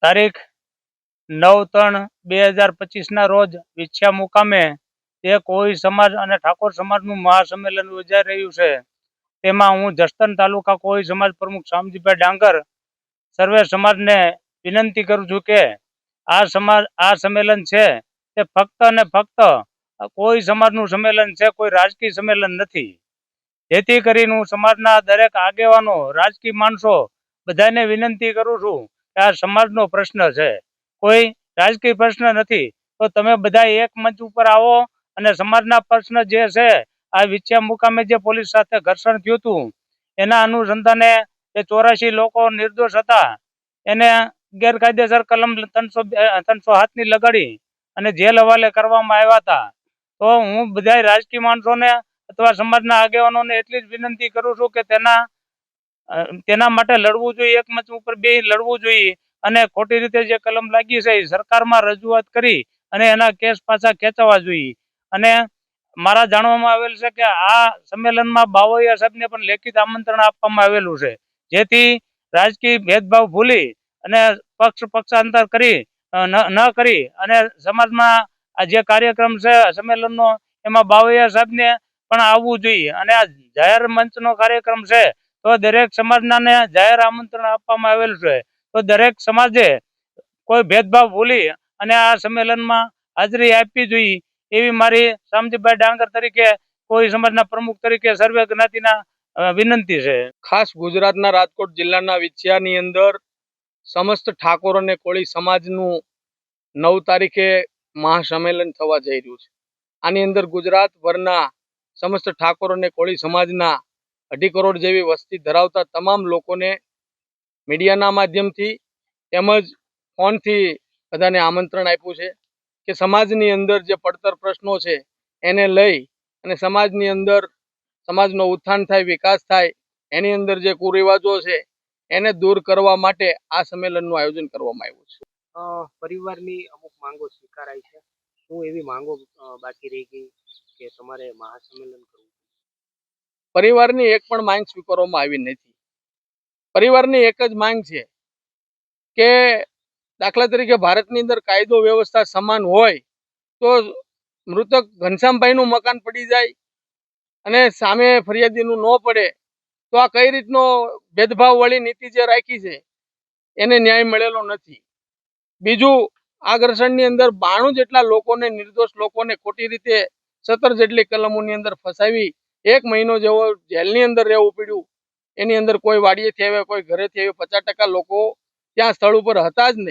તારીખ 9/3/2025 રોજ વિછિયા મુકામે એક કોળી સમાજ અને ઠાકોર સમાજનું મહાસંમેલન યોજાઈ રહ્યું છે. તેમાં હું જસદણ તાલુકા કોળી સમાજ પ્રમુખ શામજીભાઈ ડાંગર સર્વે સમાજને વિનંતી કરું છું કે આ સંમેલન છે તે ફક્ત અને ફક્ત કોઈ સમાજનું સંમેલન છે, કોઈ રાજકીય સંમેલન નથી. જેથી કરીને હું સમાજના દરેક આગેવાનો, રાજકીય માણસો બધાને વિનંતી કરું છું કે આ સમાજનો પ્રશ્ન છે, કોઈ રાજકીય પ્રશ્ન નથી. તો તમે બધા એક મંચ ઉપર આવો અને સમાજના પ્રશ્ન જે છે, આ વિછિયા મુકામે જે પોલીસ સાથે ઘર્ષણ થયું હતું એના અનુસંધાને એ 84 લોકો નિર્દોષ હતા, એને ગેરકાયદેસર કલમ 307ની લગાડી અને જેલ હવાલે કરવામાં આવ્યા હતા. તો હું બધા રાજકીય માણસોને અથવા સમાજના આગેવાનોને એટલી જ વિનંતી કરું છું કે તેના માટે લડવું જોઈએ, એક મંચ ઉપર બે લડવું જોઈએ અને ખોટી રીતે જે કલમ લાગી છે એ સરકારમાં રજૂઆત કરી અને એના કેસ પાછા ખેંચવા જોઈએ. અને મારા જાણવામાં આવેલ છે કે આ સંમેલનમાં બાવળિયા સાહેબને પણ લેખિત આમંત્રણ આપવામાં આવેલું છે, જેથી રાજકીય ભેદભાવ ભૂલી અને પક્ષાંતર કરી ન કરી અને સમાજમાં આ જે કાર્યક્રમ છે સંમેલનનો એમાં બાવળિયા સાહેબને પણ આવવું જોઈએ. અને આ જાહેર મંચનો કાર્યક્રમ છે તો દરેક સમાજનાને જાહેર આમંત્રણ આપવામાં આવેલું છે. તો દરેક સમાજે કોઈ ભેદભાવ ભૂલી અને આ સંમેલનમાં હાજરી આપવી જોઈએ એવી મારી શામજીભાઈ ડાંગર તરીકે કોળી સમાજના પ્રમુખ તરીકે સર્વે જ્ઞાતિના વિનંતી છે. ખાસ ગુજરાતના રાજકોટ જિલ્લાના વિછિયાની અંદર સમસ્ત ઠાકોર અને કોળી સમાજનું 9 તારીખે મહાસંમેલન થવા જઈ રહ્યું છે. આની અંદર ગુજરાતભરના સમસ્ત ઠાકોર અને કોળી સમાજના 2.5 કરોડ જેવી વસ્તી ધરાવતા તમામ લોકોને મીડિયાના માધ્યમથી તેમજ ફોનથી બધાને આમંત્રણ આપ્યું છે કે સમાજની અંદર જે પડતર પ્રશ્નો છે એને લઈ અને સમાજની અંદર સમાજનો ઉત્થાન થાય, વિકાસ થાય, એની અંદર જે કુરિવાજો છે એને દૂર કરવા માટે આ સંમેલનનું આયોજન કરવામાં આવ્યું છે. પરિવારની અમુક માંગો સ્વીકારાય છે, શું એવી માંગો બાકી રહી ગઈ કે તમારે મહાસંમેલન કરવું? પરિવારની એક પણ માંગ સ્વીકારવામાં આવી નથી. પરિવારની એક જ માંગ છે કે દાખલા તરીકે ભારતની અંદર કાયદો વ્યવસ્થા સમાન હોય તો મૃતક ઘનશ્યામભાઈનું મકાન પડી જાય અને સામે ફરિયાદીનું ન પડે તો આ કઈ રીતનો ભેદભાવવાળી નીતિ જે રાખી છે એને ન્યાય મળેલો નથી. બીજું, આ ઘર્ષણની અંદર 92 જેટલા લોકોને, નિર્દોષ લોકોને ખોટી રીતે 17 જેટલી કલમોની અંદર ફસાવી 1 મહિનો જેવો જેલની અંદર રહેવું પડ્યું. એની અંદર કોઈ વાડીએથી આવ્યા, કોઈ ઘરેથી આવ્યા, 50% લોકો ત્યાં સ્થળ ઉપર હતા જ નહીં.